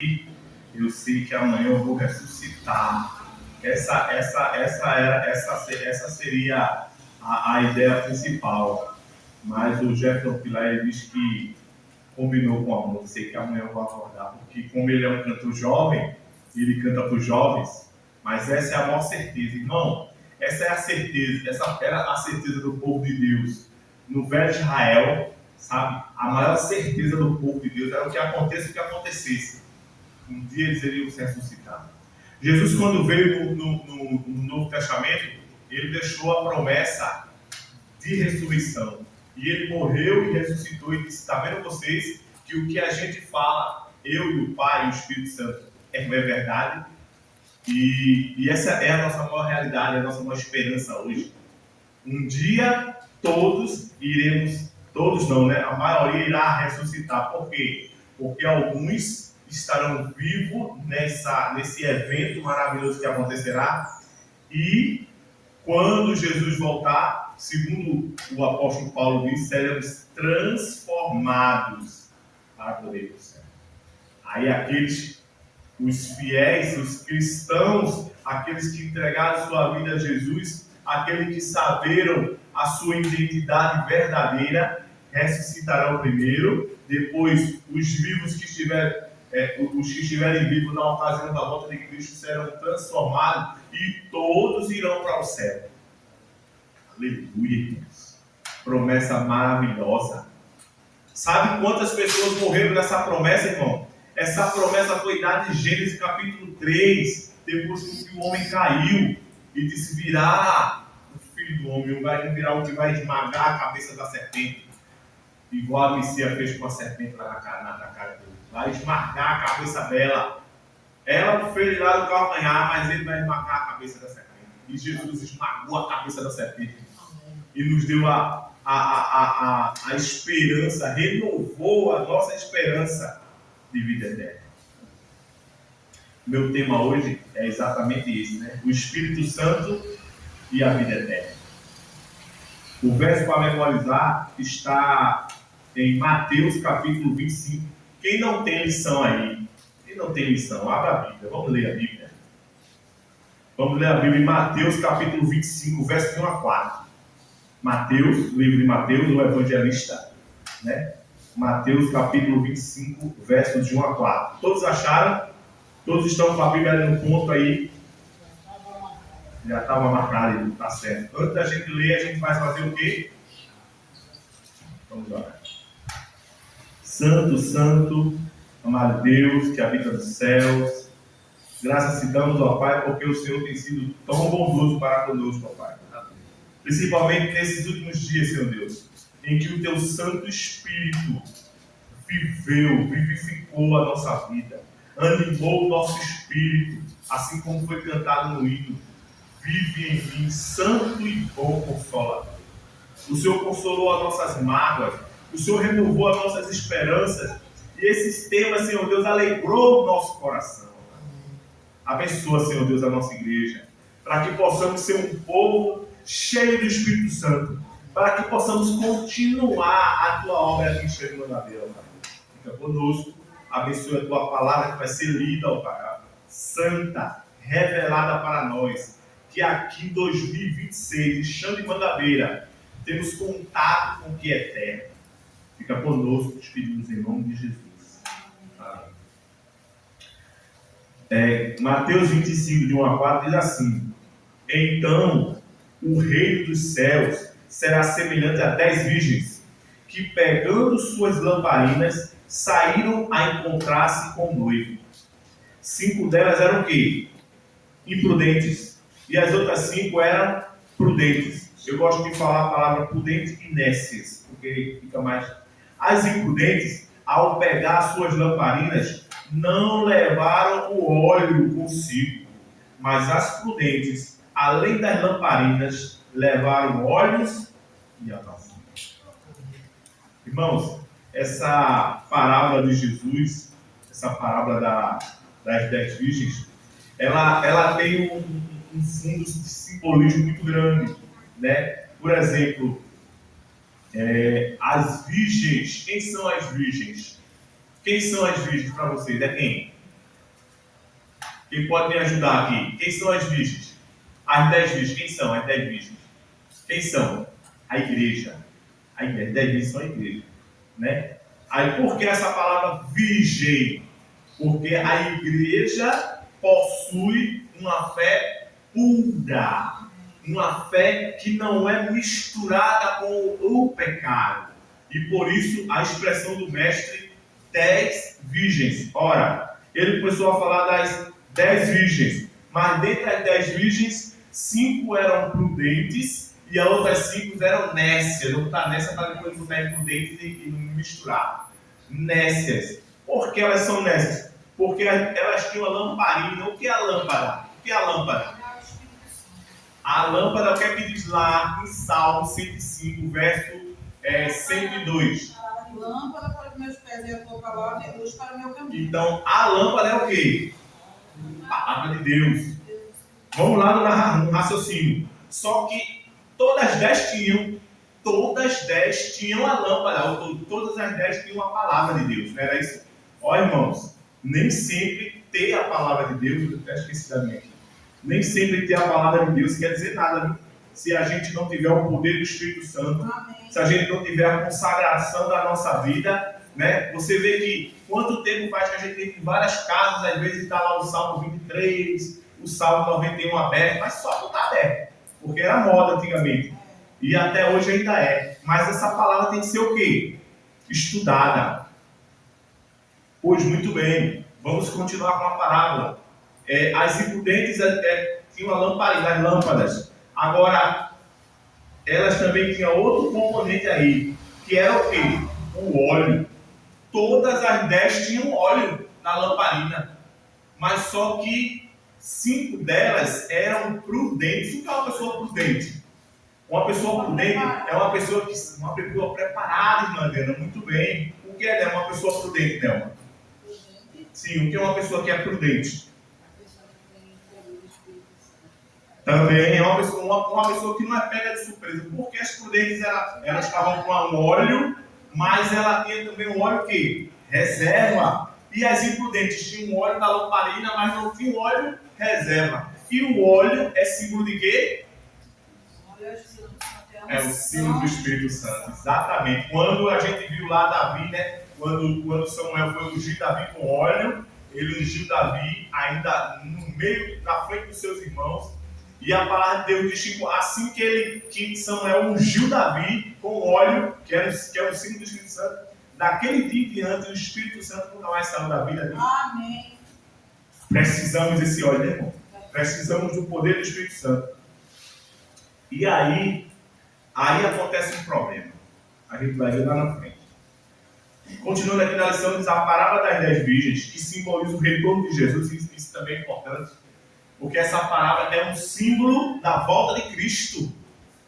eu sei que amanhã eu vou ressuscitar. Essa seria a ideia principal. Mas o Jefferson Pilar diz que combinou com a moça, sei que amanhã eu vou acordar, porque como ele é um cantor jovem, ele canta para os jovens, mas essa é a maior certeza, irmão. Essa é a certeza, essa era a certeza do povo de Deus no velho Israel, sabe? A maior certeza do povo de Deus era o que aconteça o que acontecesse. Um dia eles iriam se ressuscitar. Jesus, quando veio no Novo Testamento, ele deixou a promessa de ressurreição. E ele morreu e ressuscitou e disse: está vendo vocês que o que a gente fala, eu e o Pai e o Espírito Santo, é verdade? E essa é a nossa maior realidade, a nossa maior esperança hoje. Um dia todos iremos, todos não, né? A maioria irá ressuscitar. Por quê? Porque alguns estarão vivos nesse evento maravilhoso que acontecerá. E quando Jesus voltar, segundo o apóstolo Paulo diz, seremos transformados para poder ir para o céu. Aí os fiéis, os cristãos, aqueles que entregaram sua vida a Jesus, aqueles que saberam a sua identidade verdadeira, ressuscitarão primeiro, depois os vivos que estiverem, os que estiverem vivos na ocasião da volta de Cristo serão transformados e todos irão para o céu. Aleluia, irmãos. Promessa maravilhosa. Sabe quantas pessoas morreram nessa promessa, irmão? Essa promessa foi dada em Gênesis capítulo 3, depois que o homem caiu e disse: virá o filho do homem, vai virar o que vai esmagar a cabeça da serpente. Igual a Messias fez com a serpente lá na cara dele. Vai esmagar a cabeça dela. Ela fez lá no calcanhar, mas ele vai esmagar a cabeça da serpente. E Jesus esmagou a cabeça da serpente. E nos deu a esperança, renovou a nossa esperança de vida eterna. Meu tema hoje é exatamente esse, né? O Espírito Santo e a vida eterna. O verso para memorizar está em Mateus capítulo 25. Quem não tem lição aí? Quem não tem lição? Abra a Bíblia. Vamos ler a Bíblia. Vamos ler a Bíblia em Mateus capítulo 25, verso de 1 a 4. Mateus, livro de Mateus, o evangelista, né? Mateus capítulo 25, versos de 1 a 4. Todos acharam? Todos estão com a Bíblia ali no ponto aí? Já estava marcado, está certo. Antes da gente ler, a gente vai fazer o quê? Vamos lá. Santo, santo, amado Deus, que habita nos céus, graças te damos, ó Pai, porque o Senhor tem sido tão bondoso para conosco, ó Pai. Principalmente nesses últimos dias, Senhor Deus, em que o Teu Santo Espírito vivificou a nossa vida, animou o nosso espírito, assim como foi cantado no hino: vive em mim, santo e bom Consolador. O Senhor consolou as nossas mágoas, o Senhor renovou as nossas esperanças, e esses temas, Senhor Deus, alegrou o nosso coração. Abençoa, Senhor Deus, a nossa igreja, para que possamos ser um povo cheio do Espírito Santo, para que possamos continuar a Tua obra aqui em Mangabeira, ó Pai. Fica conosco, abençoa a Tua palavra que vai ser lida, ó Pai, santa, revelada para nós, que aqui em 2026, em Chão de Mangabeira, temos contato com o que é eterno. Fica conosco, te pedimos em nome de Jesus. Amém. Mateus 25, de 1 a 4, diz assim: então o reino dos céus será semelhante a 10 virgens, que pegando suas lamparinas, saíram a encontrar-se com o noivo. 5 delas eram o quê? Imprudentes. E as outras 5 eram prudentes. Eu gosto de falar a palavra prudente e nécias, porque fica mais... As imprudentes, ao pegar suas lamparinas, não levaram o óleo consigo, mas as prudentes, além das lamparinas, levaram óleos e azeite. Irmãos, essa parábola de Jesus, essa parábola das 10 virgens, ela tem um fundo de simbolismo muito grande, né? Por exemplo, as virgens. Quem são as virgens? Quem são as virgens para vocês? É quem? Quem pode me ajudar aqui? Quem são as virgens? As 10 virgens. Quem são as 10 virgens? Quem são? A igreja. A igreja. 10 virgens são a igreja. Né? Aí por que essa palavra virgem? Porque a igreja possui uma fé pura. Uma fé que não é misturada com o pecado. E por isso a expressão do mestre 10 virgens. Ora, ele começou a falar das 10 virgens. Mas dentre as 10 virgens, 5 eram prudentes e as outras 5 eram nécias. Vou botar nécia para depois botar prudentes e não misturar. Nécias. Por que elas são nécias? Porque elas tinham a lamparina. O que é a lâmpada? O que é a lâmpada? A lâmpada, o que é que diz lá em Salmo 105, verso 102? Lâmpada para os meus pés e a tua palavra é luz para o meu caminho. Então, a lâmpada é o quê? A palavra de Deus. Vamos lá no raciocínio. Só que todas as 10 tinham a lâmpada, ou todas as 10 tinham a palavra de Deus. Não era isso? Ó, irmãos, nem sempre ter a palavra de Deus, eu até esqueci da minha aqui. Nem sempre ter a palavra de Deus quer dizer nada, né? Se a gente não tiver o poder do Espírito Santo, amém, se a gente não tiver a consagração da nossa vida, né? Você vê que quanto tempo faz que a gente tem em várias casas, às vezes está lá o Salmo 23, o Salmo 91 aberto, mas só não está aberto, porque era moda antigamente, e até hoje ainda é. Mas essa palavra tem que ser o quê? Estudada. Pois muito bem, vamos continuar com a parábola. As imprudentes tinham a lamparina, as lâmpadas. Agora, elas também tinham outro componente aí, que era o quê? O óleo. Todas as 10 tinham óleo na lamparina, mas só que 5 delas eram prudentes. O que é uma pessoa prudente? Uma pessoa prudente é uma pessoa preparada, irmã Diana, muito bem. O que é uma pessoa prudente, Nelma? Sim, o que é uma pessoa que é prudente? Também é uma pessoa que não é pega de surpresa. Porque as prudentes elas estavam com um óleo, mas ela tinha também um óleo que? Reserva. E as imprudentes tinham um óleo da lamparina, mas não tinham óleo reserva. E o óleo é símbolo de quê? É o símbolo do Espírito Santo. Exatamente. Quando a gente viu lá Davi, né? Quando Samuel foi ungir Davi com óleo, ele ungiu Davi ainda no meio, na frente dos seus irmãos. E a palavra de Deus diz que assim que Samuel ungiu Davi com óleo, que é o símbolo do Espírito Santo, daquele dia em diante o Espírito Santo nunca mais saiu da vida dele. Amém. Precisamos desse óleo, né, irmão? Precisamos do poder do Espírito Santo. E aí acontece um problema. A gente vai ver lá na frente. Continuando aqui na lição, diz a parábola das 10 virgens, que simboliza o retorno de Jesus. Isso também é importante. Porque essa parábola é um símbolo da volta de Cristo.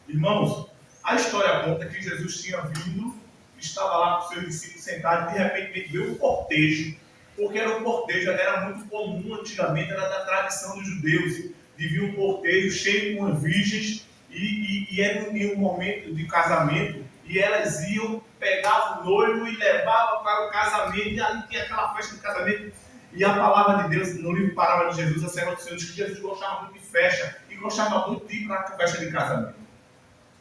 Irmãos, a história conta que Jesus tinha vindo, estava lá com seus discípulos sentados, e de repente veio um cortejo. Porque era um cortejo, era muito comum antigamente, era da tradição dos judeus, de vir um cortejo cheio com virgens, e era em um momento de casamento, e elas iam, pegavam o noivo e levavam para o casamento, e ali tinha aquela festa de casamento. E a palavra de Deus, no livro Parábola de Jesus, a Serva do Senhor, diz que Jesus gostava muito de festa e gostava muito de ir para a festa de casamento.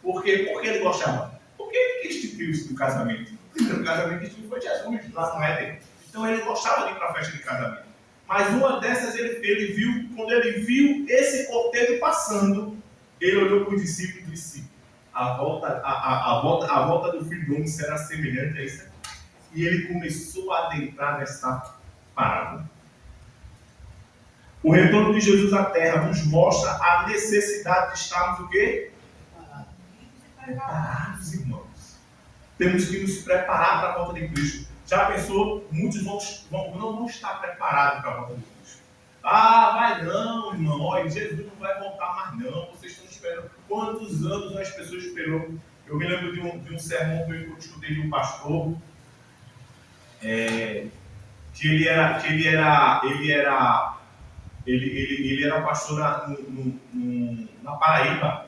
Por quê? Por que ele gostava? Porque ele quis instituiu isso do casamento. O casamento que instituiu foi Jesus, lá no Éden. Então ele gostava de ir para a festa de casamento. Mas uma dessas ele viu, quando ele viu esse cortejo passando, ele olhou para os discípulos e disse: a volta do Filho do Homem será semelhante a isso. E ele começou a adentrar nessa parábola. O retorno de Jesus à Terra nos mostra a necessidade de estarmos o quê? Preparados, irmãos. Temos que nos preparar para a volta de Cristo. Já pensou? Muitos não vão estar preparados para a volta de Cristo. Ah, vai não, irmão. Olha, Jesus não vai voltar mais não. Vocês estão esperando. Quantos anos as pessoas esperou? Eu me lembro de um sermão que eu escutei de um pastor. Que ele era pastor na Paraíba,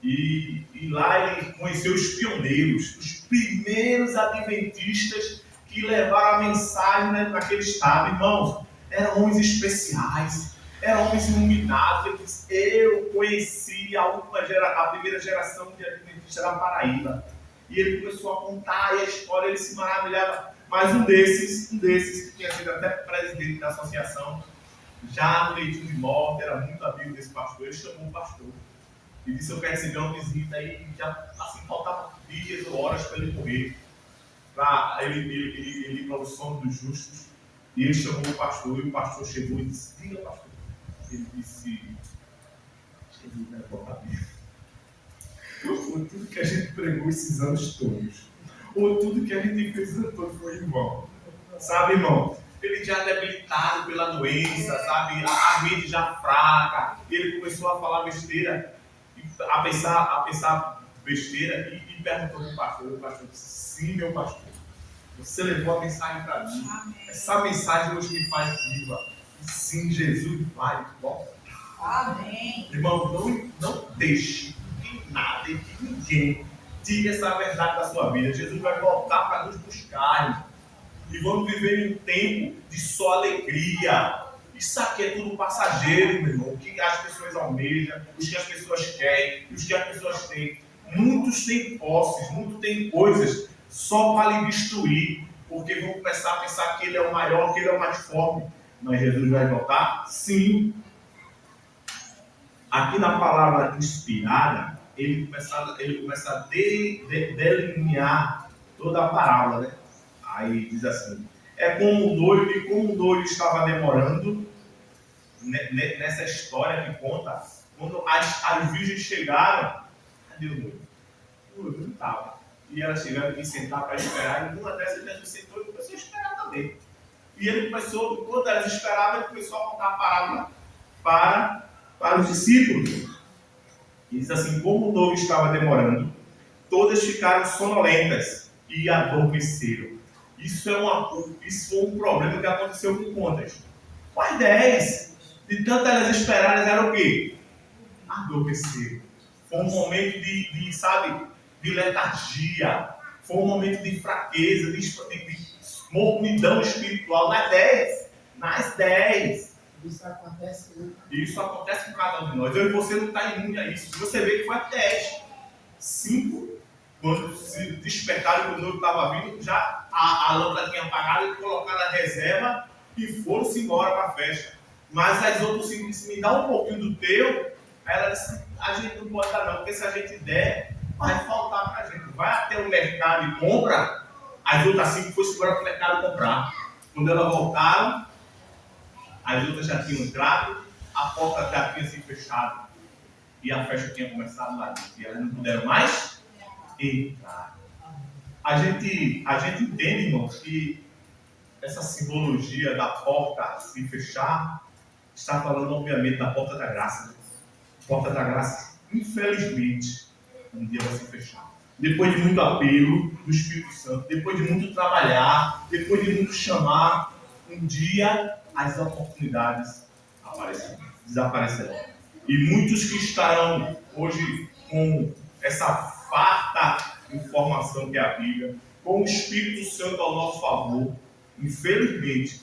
e lá ele conheceu os pioneiros, os primeiros adventistas que levaram a mensagem naquele estado. Irmãos, eram homens especiais, eram homens iluminados. Ele disse: eu conheci a primeira geração de adventistas da Paraíba. E ele começou a contar, e a história, ele se maravilhava. Mas um desses, que tinha sido até presidente da associação, já no leitinho de morte, era muito amigo desse pastor, ele chamou o pastor e disse: eu quero receber uma visita. E já assim, faltavam dias ou horas para ele morrer, para ele ir para o sono dos justos. E ele chamou o pastor, e o pastor chegou e disse: diga, pastor. Ele disse: Jesus vai voltar mesmo. Ou tudo que a gente pregou esses anos todos, ou tudo que a gente fez esses anos todos foi irmão. Sabe, irmão? Ele já debilitado pela doença, sabe? A mente já fraca. Ele começou a falar besteira, a pensar besteira, e perguntou para o pastor. O pastor disse: sim, meu pastor. Você levou a mensagem para mim. Amém. Essa mensagem hoje me faz viva. E sim, Jesus vai voltar. Amém. Irmão, não deixe que nada e que ninguém tire essa verdade da sua vida. Jesus vai voltar para nos buscar. E vamos viver em um tempo de só alegria. Isso aqui é tudo passageiro, meu irmão. O que as pessoas almejam, os que as pessoas querem, os que as pessoas têm. Muitos têm posses, muitos têm coisas só para lhe destruir, porque vão começar a pensar que ele é o maior, que ele é o mais forte. Mas Jesus vai voltar? Sim. Aqui na palavra inspirada, ele começa a delinear toda a parábola, né? Aí diz assim: é como o noivo estava demorando, nessa história que conta, quando as virgens chegaram, cadê o noivo? O noivo não estava. E elas tiveram que sentar para esperar, e uma dessas Jesus sentou e começou a esperar também. E ele começou, enquanto elas esperavam, ele começou a contar a parábola para os discípulos. E diz assim: como o noivo estava demorando, todas ficaram sonolentas e adormeceram. Isso foi um problema que aconteceu com quantas? Com as 10. De tanto elas esperarem, era o quê? Adormeceram. Foi um momento de letargia. Foi um momento de fraqueza, de mornidão espiritual nas 10. Nas 10. Isso acontece muito. Isso acontece com cada um de nós. Eu e você não está imune a isso. Você vê que foi a 10. 5, quando se despertaram que o noivo estava vindo, já a lâmpada tinha apagado e colocaram a reserva e foram-se embora para a festa. Mas as outras 5 disseram: me dá um pouquinho do teu. Aí ela disse: a gente não pode dar não, porque se a gente der, vai faltar para a gente. Vai até o mercado e compra. As outras 5 foram embora para o mercado comprar. Quando elas voltaram, as outras já tinham entrado, a porta já tinha se fechado e a festa tinha começado lá dentro. E elas não puderam mais entrar. A gente entende, irmãos, que essa simbologia da porta se fechar está falando, obviamente, da porta da graça. A porta da graça, infelizmente, um dia vai se fechar. Depois de muito apelo do Espírito Santo, depois de muito trabalhar, depois de muito chamar, um dia as oportunidades desaparecerão. E muitos que estarão hoje com essa farta informação que é a Bíblia, com o Espírito Santo ao nosso favor, infelizmente,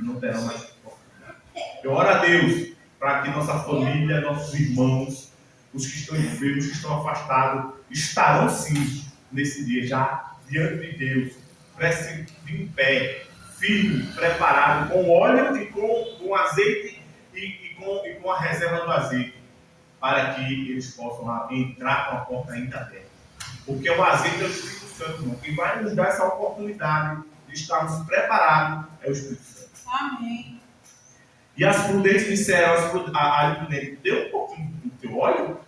não terão mais oportunidade. Eu oro a Deus para que nossa família, nossos irmãos, os que estão enfermos, que estão afastados, estarão sim nesse dia já diante de Deus, em pé, firme, preparado, com óleo e com azeite e com a reserva do azeite, para que eles possam entrar com a porta ainda aberta. Porque o azeite é o Espírito Santo, irmão. Quem vai nos dar essa oportunidade de estarmos preparados é o Espírito Santo. Amém. E as prudentes disseram a imprudente: dê um pouquinho do teu óleo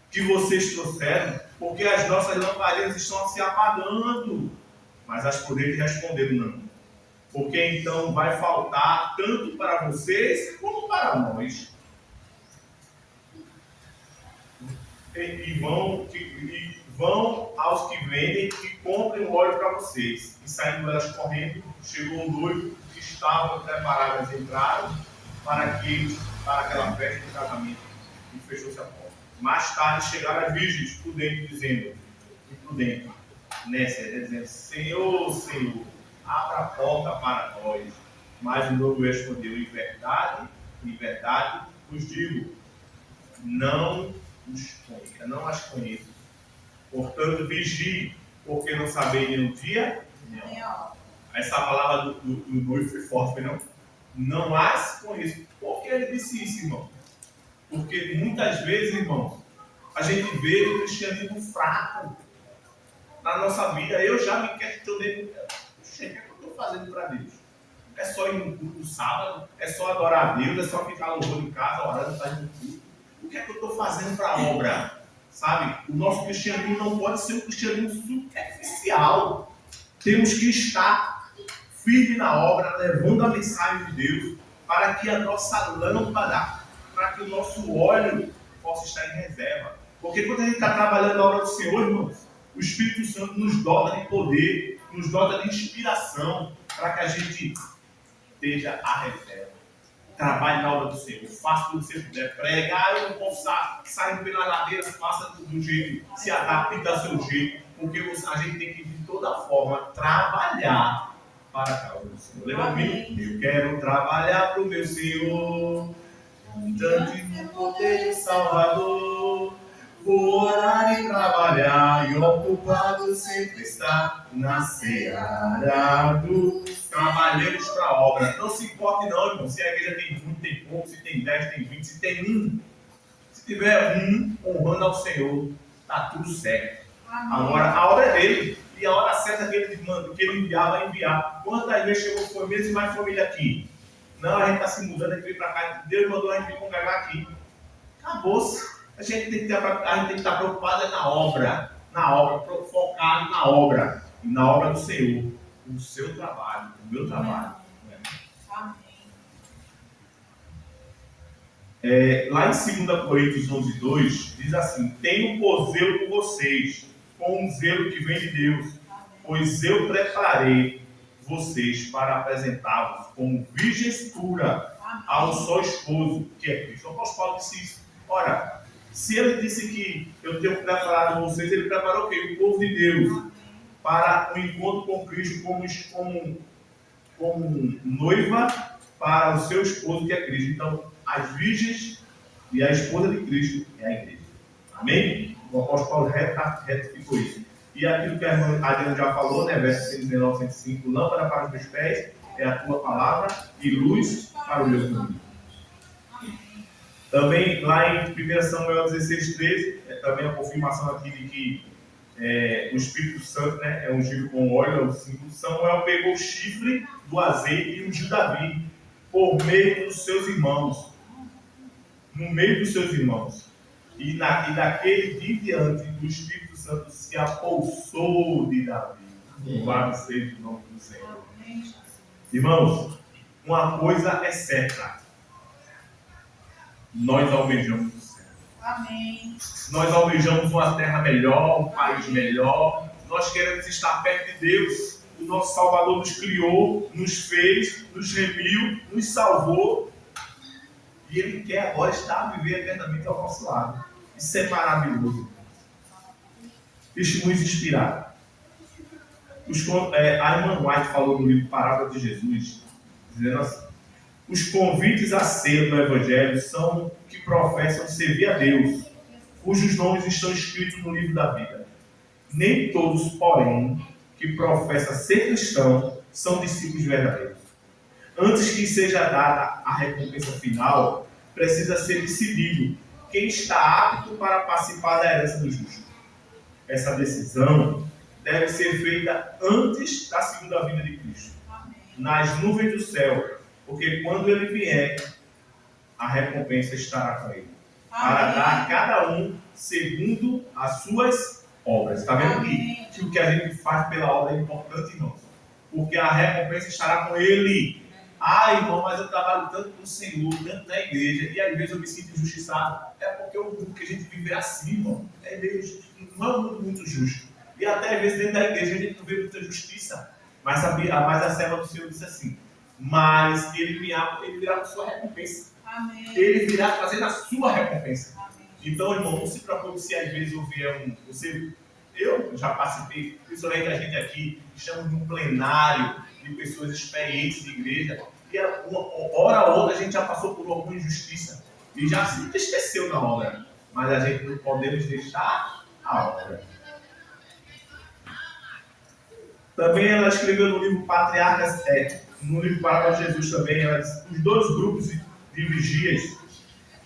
que vocês trouxeram, porque as nossas lamparinas estão se apagando. Mas as prudentes responderam: não, porque então vai faltar tanto para vocês como para nós. E vão aos que vendem e comprem o óleo para vocês. E saindo elas correndo, chegou o noivo, que estavam preparadas, entraram para aquela festa de casamento, e fechou-se a porta. Mais tarde chegaram as virgens, prudente, dizendo: Senhor, abra a porta para nós. Mas o noivo respondeu: em verdade Em verdade, vos digo, não as conheço. Portanto, vigie, porque não sabeis nem o dia, nem a hora. Essa palavra do noivo foi forte, não? Não as conheço. Por que ele disse isso, irmão? Porque muitas vezes, irmãos, a gente vê o cristianismo fraco na nossa vida. Eu já me questionei, o que é que eu estou fazendo para Deus? É só ir no culto sábado? É só adorar a Deus? É só ficar louvando em casa, orando, fazendo culto? O que é que eu estou fazendo para a obra? Sabe? O nosso cristianismo não pode ser um cristianismo superficial. Temos que estar firme na obra, levando a mensagem de Deus, para que a nossa lâmpada, para que o nosso óleo possa estar em reserva. Porque quando a gente está trabalhando na obra do Senhor, irmãos, o Espírito Santo nos dota de poder, nos dota de inspiração, para que a gente esteja a reserva. Trabalhe na obra do Senhor, faça tudo que você puder, pregar, eu não posso sair pela ladeira, faça do jeito, se adapte do seu jeito, porque a gente tem que de toda forma trabalhar para a causa do Senhor. Lembra comigo? Eu quero trabalhar para o meu Senhor, tanto no poder de Salvador. Vou orar e trabalhar, e ocupado sempre está na seara dos trabalheiros para a obra. Não se importe não, irmão, se a igreja tem muito, tem pouco, se tem 10, tem 20, se tem um. Se tiver um honrando ao Senhor, está tudo certo. Amém. Agora, a obra é dele, e a hora certa que ele enviar, vai enviar. Quantas vezes chegou foi mesmo e mais família aqui? Não, a gente está se mudando, a gente veio para cá, Deus mandou a gente vir congregar aqui. Acabou-se. A gente tem que estar preocupado na obra, focado na obra, e na obra do Senhor, o seu trabalho, o meu trabalho. Amém. Lá em 2 Coríntios 11:2, diz assim: tenho por zelo por vocês, com um zelo que vem de Deus, pois eu preparei vocês para apresentá-los como virgens puras ao só esposo, que é Cristo. O apóstolo Paulo disse isso. Ora, se ele disse que eu tenho preparado vocês, ele preparou o quê? O povo de Deus para o encontro com Cristo como noiva para o seu esposo, que é Cristo. Então, as virgens e a esposa de Cristo é a igreja. Amém? O apóstolo Paulo retificou isso. E aquilo que a irmã Adriana já falou, né? Verso 119, 105, lâmpada para os meus pés é a tua palavra e luz para o meu caminho. Também, lá em 1 Samuel 16:13, também a confirmação aqui de que o Espírito Santo, né, é ungido com óleo, é o símbolo. Samuel pegou o chifre do azeite e ungiu Davi por meio dos seus irmãos. No meio dos seus irmãos. E daquele dia em diante, o Espírito Santo se apossou de Davi. Louvado seja o nome do Senhor. Irmãos, uma coisa é certa. Nós almejamos o céu. Amém. Nós almejamos uma terra melhor, um país melhor. Nós queremos estar perto de Deus. O nosso Salvador nos criou, nos fez, nos remiu, nos salvou. E Ele quer agora estar a viver eternamente ao nosso lado. Isso é maravilhoso. Testemunhos inspirados. A irmã White falou no livro Parábola de Jesus, dizendo assim: os convites à ceia do Evangelho são que professam servir a Deus, cujos nomes estão escritos no livro da vida. Nem todos, porém, que professam ser cristãos são discípulos verdadeiros. Antes que seja dada a recompensa final, precisa ser decidido quem está apto para participar da herança do justo. Essa decisão deve ser feita antes da segunda vinda de Cristo, nas nuvens do céu, porque quando Ele vier, a recompensa estará com Ele, para dar a cada um segundo as suas obras. Está vendo que o que a gente faz pela obra é importante, irmãos? Porque a recompensa estará com Ele. Ah, irmão, mas eu trabalho tanto com o Senhor, tanto na igreja, e às vezes eu me sinto injustiçado. É porque o mundo que a gente vive é assim, irmão. Não é um mundo muito justo. E até às vezes dentro da igreja a gente não vê muita justiça. Mas a serva do Senhor disse assim: mas Ele virá com a sua recompensa. Amém. Ele virá trazendo a sua recompensa. Amém. Então, irmão, não se preocupe se às vezes eu vier eu já participei, principalmente a gente aqui, estamos num plenário de pessoas experientes de igreja, e uma hora ou outra a gente já passou por alguma injustiça e já se entristeceu na obra, mas a gente não podemos deixar a obra. Também ela escreveu no livro Patriarcas, no livro Palavra de Jesus também, ela diz, os dois grupos de vigias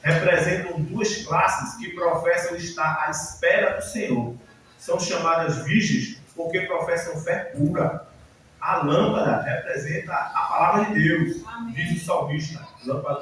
representam duas classes que professam estar à espera do Senhor. São chamadas virgens porque professam fé pura. A lâmpada representa a palavra de Deus, diz o salmista. Lâmpada